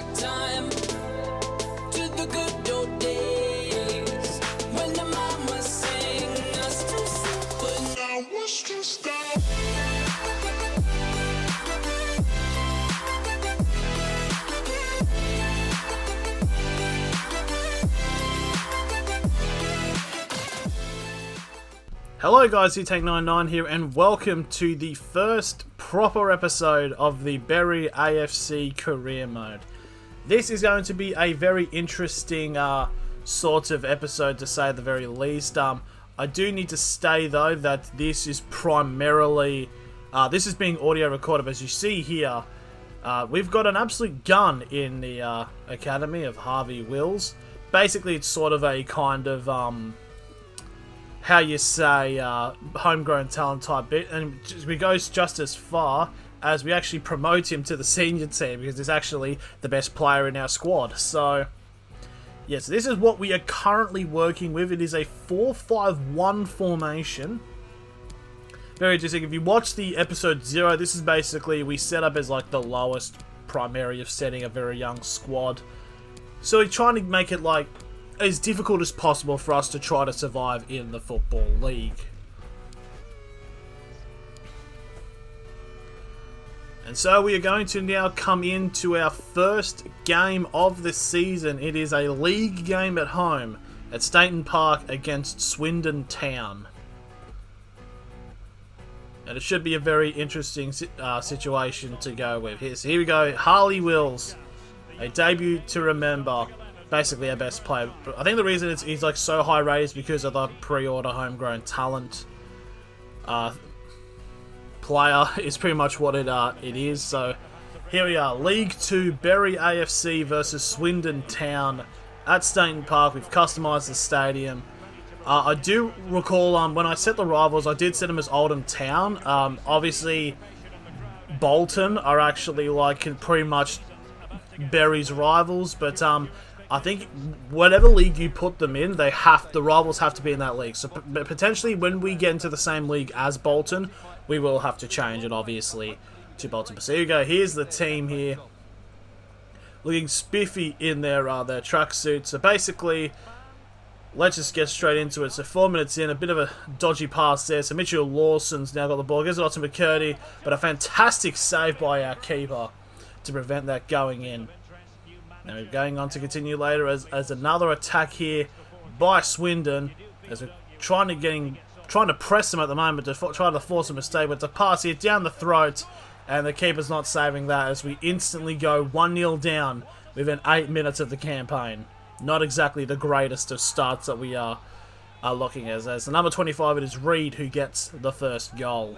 back time to the good old days when the mama sang us to sleep, but now it's just down. Hello guys, Take99 here, and welcome to the first proper episode of the Bury AFC career mode. This is going to be a very interesting sort of episode, to say the very least. I do need to say though that this is primarily, this is being audio recorded. As you see here, we've got an absolute gun in the academy of Harvey Wills. Basically, it's sort of a kind of how you say, homegrown talent type bit, and we goes just as far as we actually promote him to the senior team, because he's actually the best player in our squad. So, yes, this is what we are currently working with. It is a 4-5-1 formation. Very interesting. If you watch the episode 0, this is basically, we set up as like the lowest primary of setting a very young squad. So we're trying to make it like as difficult as possible for us to try to survive in the Football League. And so we are going to now come into our first game of the season. It is a league game at home at Stainton Park against Swindon Town. And it should be a very interesting situation to go with. So here we go. Harley Wills, a debut to remember. Basically our best player. I think the reason he's like so high rated is because of the pre-order homegrown talent player is pretty much what it is. So here we are, League 2, Bury AFC versus Swindon Town at Stainton Park. We've customised the stadium. I do recall when I set the rivals, I did set them as Oldham Town. Obviously Bolton are actually like pretty much Bury's rivals, but I think whatever league you put them in, the rivals have to be in that league. So potentially when we get into the same league as Bolton, we will have to change it, obviously, to Bolton. So here you go. Here's the team here, looking spiffy in their tracksuits. So basically, let's just get straight into it. So 4 minutes in, a bit of a dodgy pass there. So Mitchell Lawson's now got the ball. Gives it on to McCurdy, but a fantastic save by our keeper to prevent that going in. Now we're going on to continue later as another attack here by Swindon, as we're trying to press them at the moment to try to force a mistake, but it's a pass here down the throat, and the keeper's not saving that as we instantly go 1-0 down within 8 minutes of the campaign. Not exactly the greatest of starts that we are looking as the number 25, it is Reed who gets the first goal.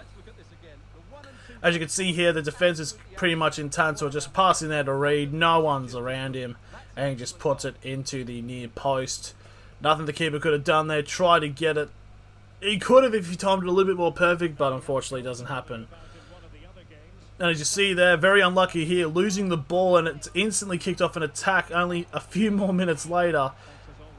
As you can see here, the defence is pretty much intent, so just passing there to Reed. No one's around him, and he just puts it into the near post. Nothing the keeper could have done there. Try to get it. He could have if he timed it a little bit more perfect, but unfortunately it doesn't happen. And as you see there, very unlucky here, losing the ball, and it's instantly kicked off an attack only a few more minutes later.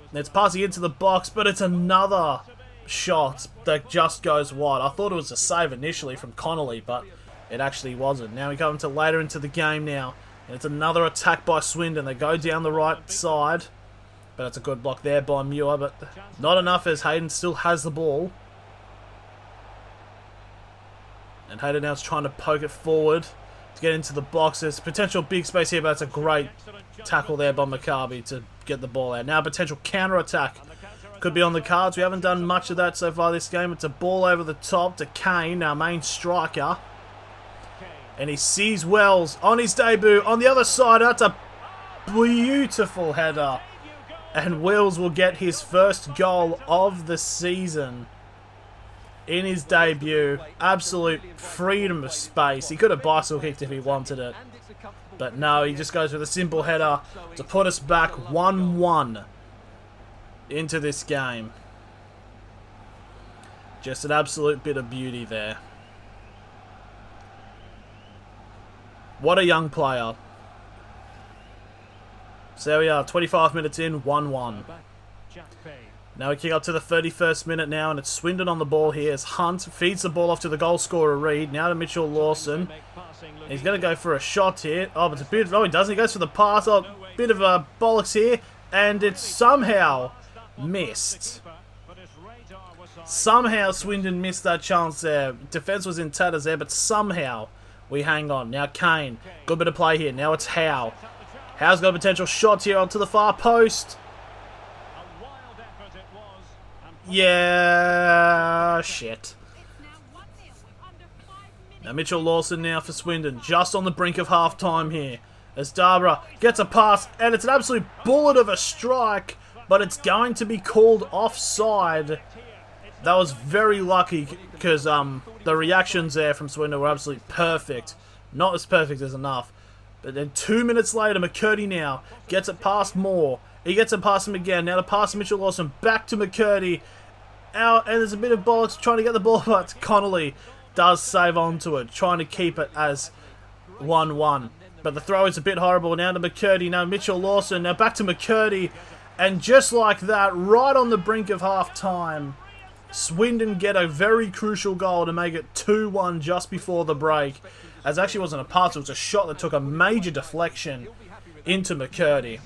And it's passing into the box, but it's another shot that just goes wide. I thought it was a save initially from Connolly, but it actually wasn't. Now we go into later into the game now, and it's another attack by Swindon. They go down the right side, but it's a good block there by Muir, but not enough as Hayden still has the ball. And Hayden now is trying to poke it forward to get into the box. There's potential big space here, but it's a great tackle there by Maccabi to get the ball out. Now potential counter-attack could be on the cards. We haven't done much of that so far this game. It's a ball over the top to Kane, our main striker. And he sees Wells on his debut on the other side. That's a beautiful header. And Wells will get his first goal of the season in his debut. Absolute freedom of space. He could have bicycle kicked if he wanted it. But no, he just goes with a simple header to put us back 1-1 into this game. Just an absolute bit of beauty there. What a young player. So there we are, 25 minutes in, 1-1. Now we kick up to the 31st minute now, and it's Swindon on the ball here as Hunt feeds the ball off to the goal scorer Reed. Now to Mitchell Lawson. He's going to go for a shot here. Oh, but it's a bit... Oh, he doesn't. He goes for the pass. Oh, bit of a bollocks here. And it's somehow missed. Somehow Swindon missed that chance there. Defence was in tatters there, but somehow we hang on. Now Kane. Good bit of play here. Now it's Howe. Howe's got a potential shot here onto the far post. Yeah, shit. Now Mitchell Lawson now for Swindon, just on the brink of half-time here. As Darbra gets a pass, and it's an absolute bullet of a strike, but it's going to be called offside. That was very lucky, because the reactions there from Swindon were absolutely perfect. Not as perfect as enough. But then 2 minutes later, McCurdy now gets it past Moore. He gets it past him again. Now to pass Mitchell Lawson back to McCurdy. Out, and there's a bit of bollocks trying to get the ball, but Connolly does save onto it, trying to keep it as 1-1. But the throw is a bit horrible. Now to McCurdy. Now Mitchell Lawson. Now back to McCurdy. And just like that, right on the brink of half-time, Swindon get a very crucial goal to make it 2-1 just before the break. As actually wasn't a pass, it was a shot that took a major deflection into McCurdy.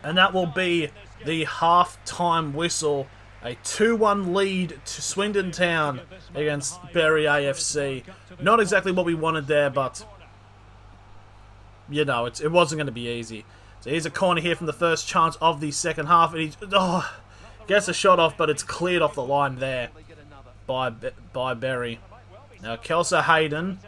And that will be the half-time whistle. A 2-1 lead to Swindon Town against Bury AFC. Not exactly what we wanted there, but you know, it wasn't going to be easy. So here's a corner here from the first chance of the second half, and he gets a shot off, but it's cleared off the line there by Bury. Now Kelsa Hayden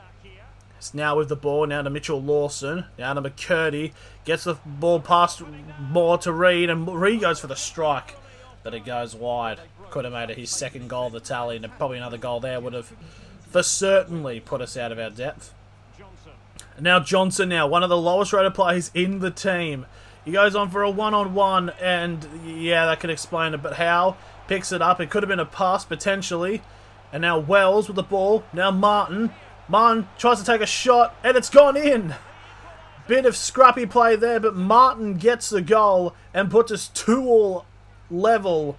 is now with the ball. Now to Mitchell Lawson. Now to McCurdy. Gets the ball past Moore to Reed, and Reed goes for the strike. But it goes wide. Could have made it his second goal of the tally, and probably another goal there would have for certainly put us out of our depth. And now Johnson one of the lowest rated players in the team. He goes on for a one-on-one, and yeah, that could explain it. But Howe picks it up. It could have been a pass, potentially. And now Wells with the ball. Now Martin. Martin tries to take a shot, and it's gone in. Bit of scrappy play there, but Martin gets the goal and puts us 2-2 level.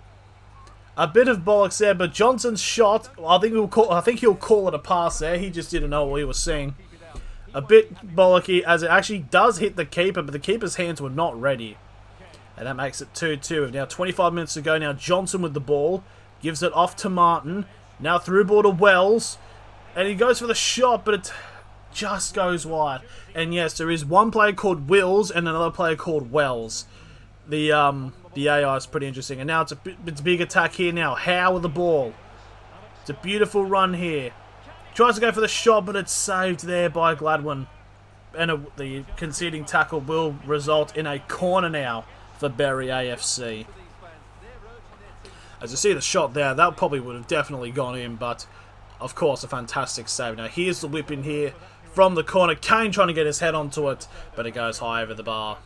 A bit of bollocks there, but Johnson's shot, I think he'll call it a pass there. He just didn't know what he was seeing. A bit bollocky as it actually does hit the keeper, but the keeper's hands were not ready. And that makes it 2-2. Now 25 minutes to go. Now Johnson with the ball. Gives it off to Martin. Now through ball to Wells. And he goes for the shot, but it just goes wide. And yes, there is one player called Wills and another player called Wells. The AI is pretty interesting. And now it's a big attack here now. Howe with the ball. It's a beautiful run here. Tries to go for the shot, but it's saved there by Gladwin. And the conceding tackle will result in a corner now for Bury AFC. As you see the shot there, that probably would have definitely gone in, but of course a fantastic save. Now here's the whip in here from the corner. Kane trying to get his head onto it, but it goes high over the bar.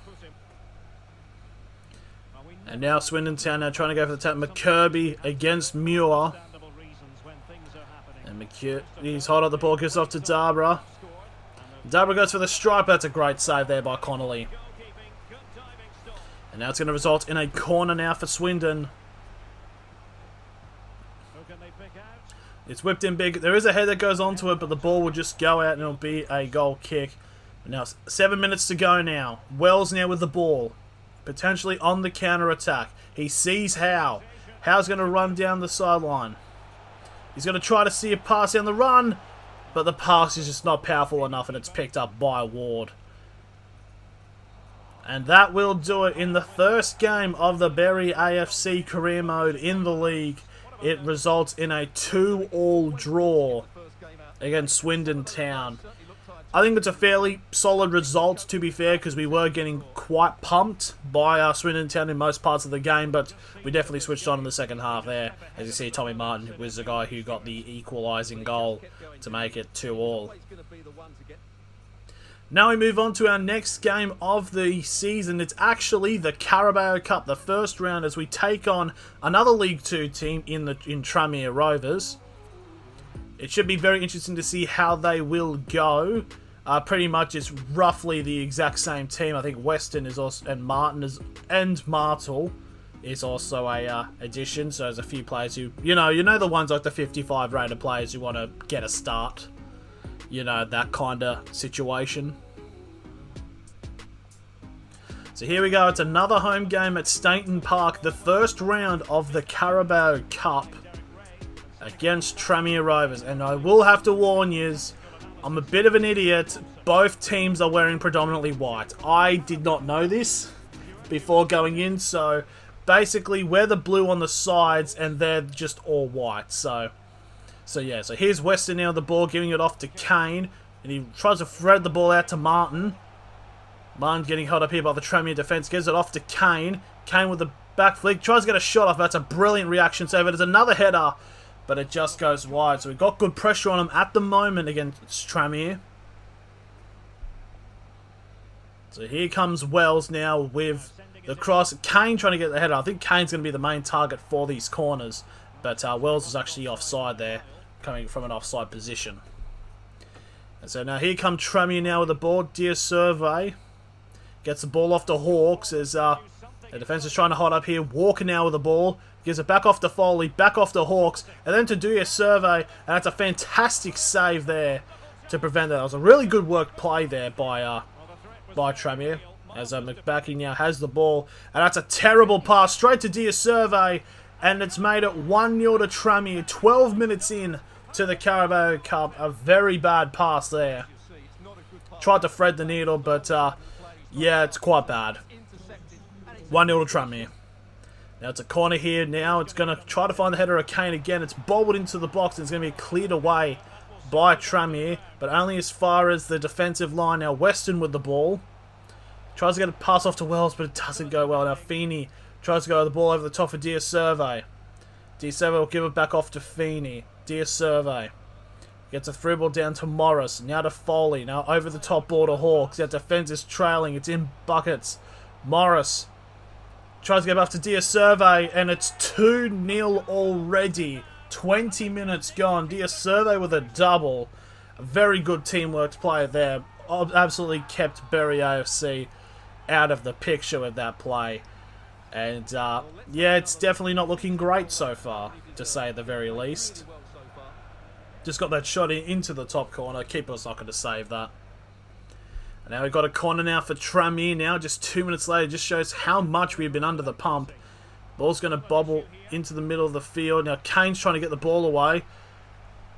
And now Swindon Town now trying to go for the tap. McKirby against Muir. And he's hot on the ball, gives off to Darbra. Darbra goes for the stripe. That's a great save there by Connolly. And now it's going to result in a corner now for Swindon. It's whipped in big. There is a head that goes onto it, but the ball will just go out and it'll be a goal kick. But now 7 minutes to go now. Wells now with the ball. Potentially on the counter-attack. He sees Howe. Howe's going to run down the sideline. He's going to try to see a pass down the run, but the pass is just not powerful enough and it's picked up by Ward. And that will do it in the first game of the Bury AFC career mode in the league. It results in a 2-2 draw against Swindon Town. I think it's a fairly solid result, to be fair, because we were getting quite pumped by Swindon Town in most parts of the game, but we definitely switched on in the second half there. As you see, Tommy Martin was the guy who got the equalising goal to make it 2-2. Now we move on to our next game of the season. It's actually the Carabao Cup, the first round, as we take on another League 2 team in Tranmere Rovers. It should be very interesting to see how they will go. Pretty much it's roughly the exact same team. I think Weston is also, and Martin is, and Martel is also a addition. So there's a few players who, you know the ones like the 55 rated players who want to get a start. You know, that kind of situation. So here we go. It's another home game at Stainton Park. The first round of the Carabao Cup against Tranmere Rovers. And I will have to warn you, I'm a bit of an idiot. Both teams are wearing predominantly white. I did not know this before going in. So basically, we're the blue on the sides and they're just all white. So yeah. So here's Weston now, the ball, giving it off to Kane. And he tries to thread the ball out to Martin. Martin getting held up here by the Tranmere defence. Gives it off to Kane. Kane with the back flick. Tries to get a shot off. That's a brilliant reaction save. It is another header, but it just goes wide. So we've got good pressure on him at the moment against Tranmere. So here comes Wells now with the cross. Kane trying to get the header. I think Kane's going to be the main target for these corners. But Wells is actually offside there, coming from an offside position. And so now here comes Tranmere now with the ball. Dear Survey. Gets the ball off to Hawks as the defence is trying to hold up here. Walker now with the ball. Gives it back off to Foley. Back off to Hawks. And then to do a survey. And that's a fantastic save there to prevent that. It was a really good work play there by Tranmere. As McBacky now has the ball. And that's a terrible pass straight to Dear Survey. And it's made it 1-0 to Tranmere. 12 minutes in to the Carabao Cup. A very bad pass there. Tried to thread the needle, but yeah, it's quite bad. 1-0 to Tranmere. Now it's a corner here. Now it's going to try to find the header of Kane again. It's bobbled into the box and it's going to be cleared away by Tranmere, but only as far as the defensive line. Now Weston with the ball. Tries to get a pass off to Wells, but it doesn't go well. Now Feeney tries to go the ball over the top for Dear Survey. Dear Survey will give it back off to Feeney. Dear Survey. Gets a through ball down to Morris. Now to Foley. Now over the top ball to Hawks. That defence is trailing. It's in buckets. Morris tries to get back to Dear Survey. And it's 2-0 already. 20 minutes gone. Dear Survey with a double. A very good teamwork play there. Absolutely kept Bury AFC out of the picture with that play. And yeah, it's definitely not looking great so far, to say the very least. Just got that shot into the top corner. Keeper's not going to save that. And now we've got a corner now for Tranmere now. Just 2 minutes later. Just shows how much we've been under the pump. Ball's going to bobble into the middle of the field. Now Kane's trying to get the ball away.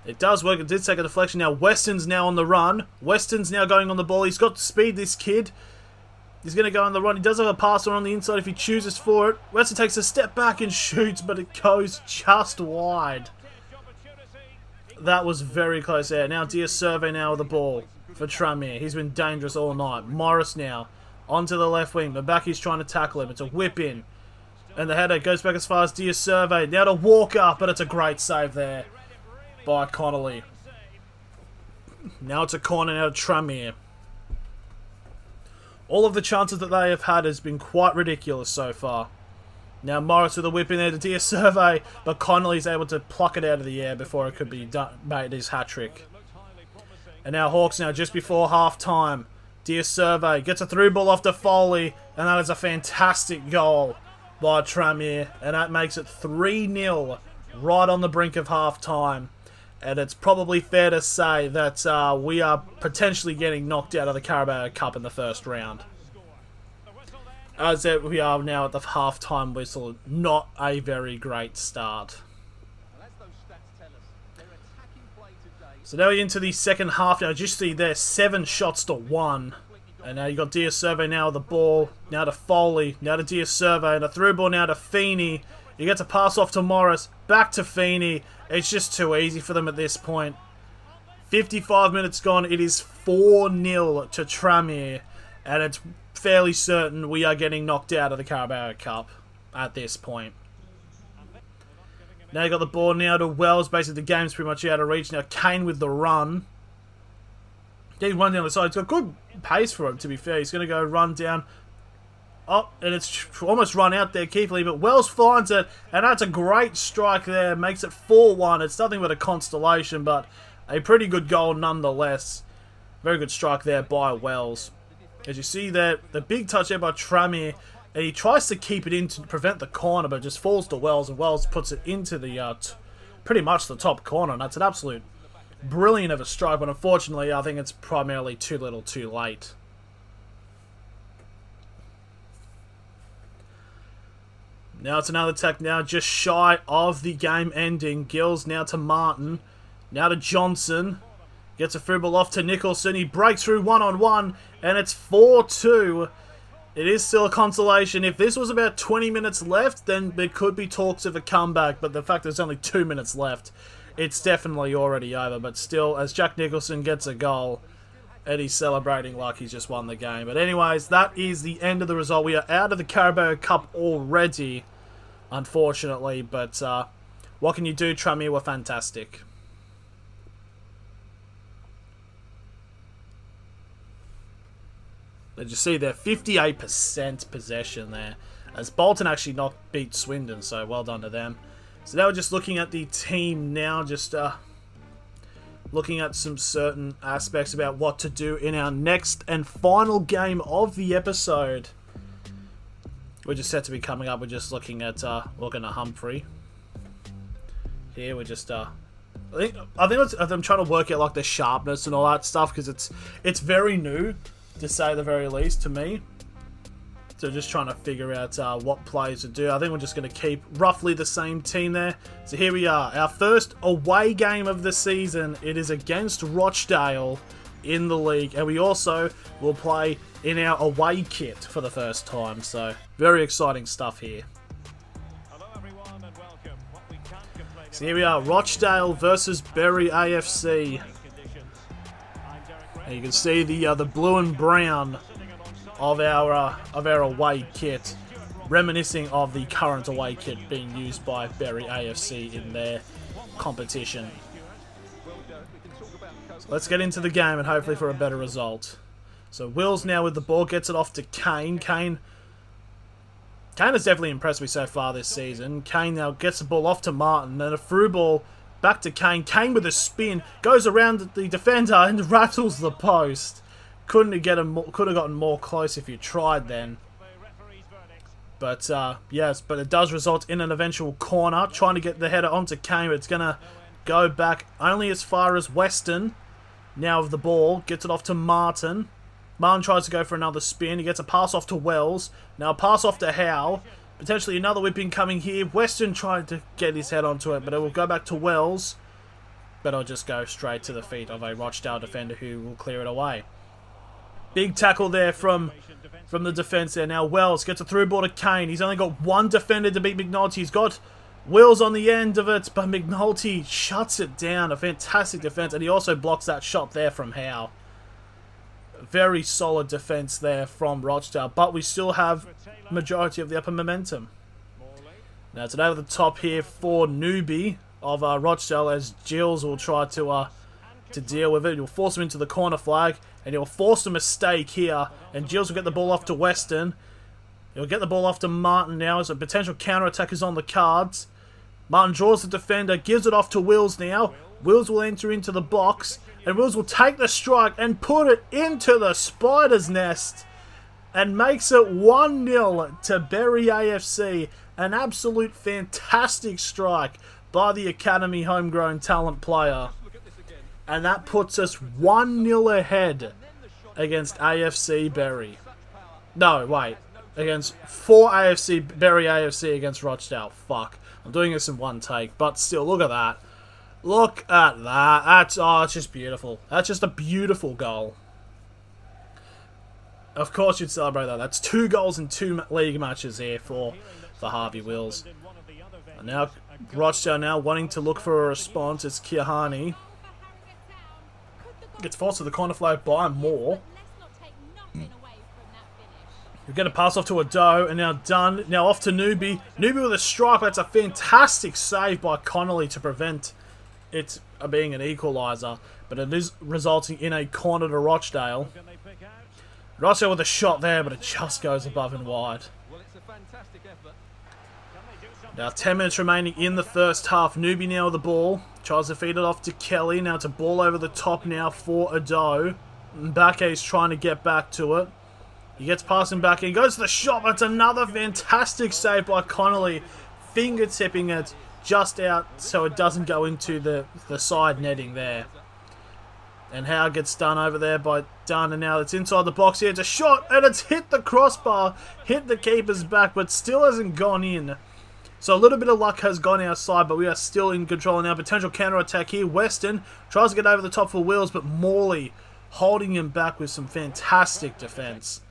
It does work. It did take a deflection. Now Weston's now on the run. Weston's now going on the ball. He's got speed, this kid. He's going to go on the run. He does have a passer on the inside if he chooses for it. Weston takes a step back and shoots, but it goes just wide. That was very close there. Now Dear Survey now with the ball for Tranmere. He's been dangerous all night. Morris now onto the left wing. Mabaki's trying to tackle him. It's a whip in. And the header goes back as far as Dear Survey. Now to Walker, but it's a great save there by Connolly. Now it's a corner now to Tranmere. All of the chances that they have had has been quite ridiculous so far. Now Morris with a whip in there to Dear Survey, but Connolly's able to pluck it out of the air before it could be made his hat-trick. And now Hawks now just before half-time. Dear Survey gets a through ball off to Foley, and that is a fantastic goal by Tranmere, and that makes it 3-0 right on the brink of half-time. And it's probably fair to say that we are potentially getting knocked out of the Carabao Cup in the first round. As we are now at the half-time whistle, not a very great start. So now we're into the second half. Now just see there, 7 shots to 1. And now you got Dear Survey now with the ball. Now to Foley. Now to Dear Survey. And a through ball now to Feeney. He gets a pass off to Morris. Back to Feeney. It's just too easy for them at this point. 55 minutes gone. It is 4-0 to Tranmere. And it's fairly certain we are getting knocked out of the Carabao Cup at this point. Now you got the ball now to Wells. Basically the game's pretty much out of reach. Now Kane with the run. He run down the side. He's got good pace for him, to be fair. He's going to go run down. Oh, and it's almost run out there carefully, but Wells finds it, and that's a great strike there. Makes it 4-1. It's nothing but a constellation, but a pretty good goal nonetheless. Very good strike there by Wells. As you see there, the big touch there by Tranmere. And he tries to keep it in to prevent the corner, but it just falls to Wells, and Wells puts it into the pretty much the top corner. And that's an absolute brilliant of a strike, but unfortunately I think it's primarily too little too late. Now it's another attack now, just shy of the game ending. Gills now to Martin. Now to Johnson. Gets a through ball off to Nicholson. He breaks through one-on-one, and it's 4-2. It is still a consolation. If this was about 20 minutes left, then there could be talks of a comeback, but the fact there's only 2 minutes left, it's definitely already over. But still, as Jack Nicholson gets a goal, Eddie's celebrating like he's just won the game. But anyways, that is the end of the result. We are out of the Carabao Cup already, unfortunately, but what can you do? Tranmere were fantastic. Did you see there? 58% possession there, as Bolton actually not beat Swindon, so well done to them. So now we're just looking at the team now, just looking at some certain aspects about what to do in our next and final game of the episode. We're just set to be coming up. We're just looking at Humphrey. Here we're just I think I'm trying to work out like the sharpness and all that stuff, because it's very new, to say the very least, to me. So just trying to figure out what plays to do. I think we're just going to keep roughly the same team there. So here we are, our first away game of the season. It is against Rochdale in the league, and we also will play in our away kit for the first time. So very exciting stuff here. So here we are, Rochdale versus Bury AFC. And you can see the blue and brown of our away kit, reminiscing of the current away kit being used by Bury AFC in their competition. So let's get into the game and hopefully for a better result. So Wills now with the ball, gets it off to Kane. Kane has definitely impressed me so far this season. Kane now gets the ball off to Martin, then a through ball back to Kane. Kane with a spin, goes around the defender and rattles the post. Could have gotten more close if you tried then. But yes, but it does result in an eventual corner. Trying to get the header onto Kane, but it's going to go back only as far as Weston. Now with the ball, gets it off to Martin. Martin tries to go for another spin. He gets a pass off to Wells. Now a pass off to Howe. Potentially another whipping coming here. Weston trying to get his head onto it, but it will go back to Wells. But it'll just go straight to the feet of a Rochdale defender who will clear it away. Big tackle there from the defence there. Now Wells gets a through ball to Kane. He's only got one defender to beat McNulty. He's got Wills on the end of it, but McNulty shuts it down. A fantastic defence, and he also blocks that shot there from Howe. Very solid defence there from Rochdale, but we still have majority of the upper momentum. Now it's over the top here for Newbie of Rochdale, as Gills will try to deal with it. He'll force him into the corner flag, and he'll force a mistake here, and Gills will get the ball off to Weston. He'll get the ball off to Martin now as a potential counter-attack is on the cards. Martin draws the defender, gives it off to Wills now. Wills will enter into the box, and Wills will take the strike and put it into the spider's nest and makes it 1-0 to Bury AFC. An absolute fantastic strike by the Academy homegrown talent player. And that puts us 1-0 ahead against AFC Bury. No, wait. For Bury AFC against Rochdale. Fuck. I'm doing this in one take, but still, look at that. Look at that. It's just beautiful. That's just a beautiful goal. Of course you'd celebrate that. That's 2 goals in 2 league matches here for Harvey Wills. And now Rochdale now wanting to look for a response. It's Kiahani. Gets forced to the corner flag by Moore. You get a pass off to Ado, and now done. Now off to Newbie. Newbie with a strike. That's a fantastic save by Connolly to prevent it being an equaliser. But it is resulting in a corner to Rochdale. Rochdale with a shot there, but it just goes above and wide. Now 10 minutes remaining in the first half. Newbie now with the ball. Tries to feed it off to Kelly. Now it's a ball over the top now for Ado. Mbake's trying to get back to it. He gets past him back in, goes to the shot. That's another fantastic save by Connolly, fingertipping it just out so it doesn't go into the side netting there. And Howe gets done over there by Dunn, and now it's inside the box here. It's a shot, and it's hit the crossbar, hit the keeper's back, but still hasn't gone in. So a little bit of luck has gone our side, but we are still in control now. Potential counter-attack here. Weston tries to get over the top for Wills, but Morley holding him back with some fantastic defence.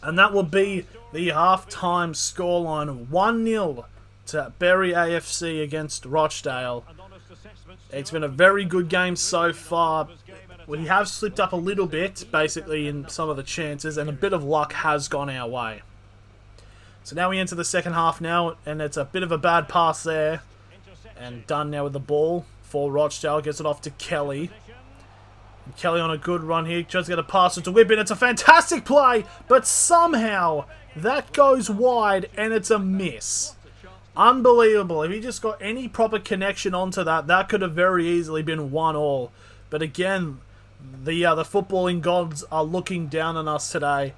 And that will be the half-time scoreline. 1-0 to Bury AFC against Rochdale. It's been a very good game so far. We have slipped up a little bit, basically, in some of the chances, and a bit of luck has gone our way. So now we enter the second half now, and it's a bit of a bad pass there. And Dunn now with the ball for Rochdale. Gets it off to Kelly. And Kelly on a good run here. Tries to get a pass to Whip in. It's a fantastic play, but somehow that goes wide, and it's a miss. Unbelievable. If he just got any proper connection onto that, that could have very easily been 1-1. But again, the footballing gods are looking down on us today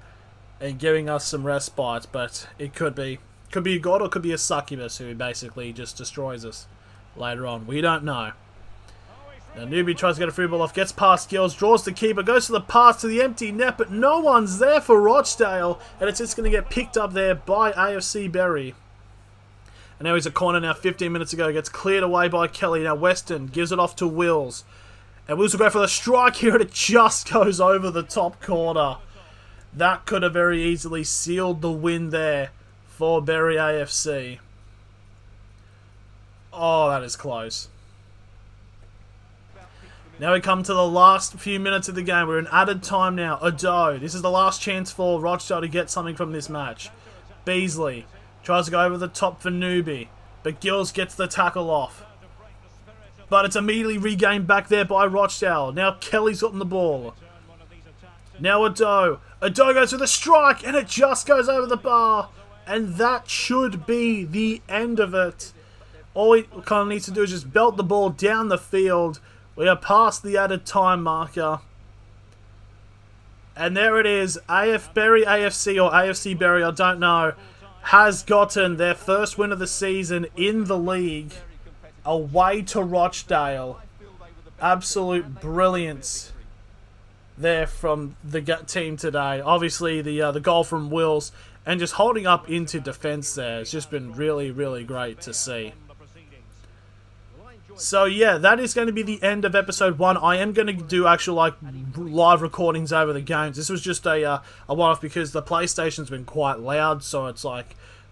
and giving us some respite. But it could be a god or could be a succubus who basically just destroys us later on. We don't know. Now Newby tries to get a free ball off, gets past Gills, draws the keeper, goes to the pass to the empty net, but no one's there for Rochdale, and it's just going to get picked up there by AFC Bury. And now he's a corner now, 15 minutes ago, gets cleared away by Kelly. Now Weston gives it off to Wills. And Wills will go for the strike here, and it just goes over the top corner. That could have very easily sealed the win there for Bury AFC. Oh, that is close. Now we come to the last few minutes of the game. We're in added time now. Ado. This is the last chance for Rochdale to get something from this match. Beasley tries to go over the top for Newby, but Gills gets the tackle off. But it's immediately regained back there by Rochdale. Now Kelly's gotten the ball. Now Ado. Ado goes for the strike, and it just goes over the bar. And that should be the end of it. All he kind of needs to do is just belt the ball down the field. We are past the added time marker. And there it is. Bury AFC or AFC Bury, I don't know, has gotten their first win of the season in the league away to Rochdale. Absolute brilliance there from the team today. Obviously, the goal from Wills and just holding up into defence there. It's just been really, really great to see. So yeah, that is going to be the end of episode 1. I am going to do actual live recordings over the games. This was just a one-off because the PlayStation's been quite loud, so it's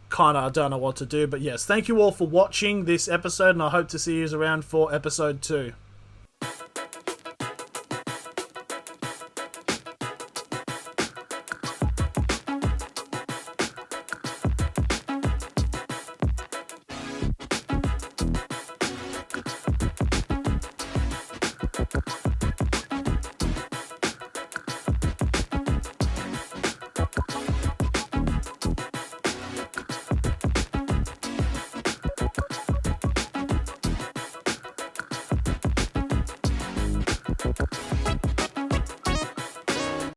kind of I don't know what to do. But yes, thank you all for watching this episode, and I hope to see you around for episode 2.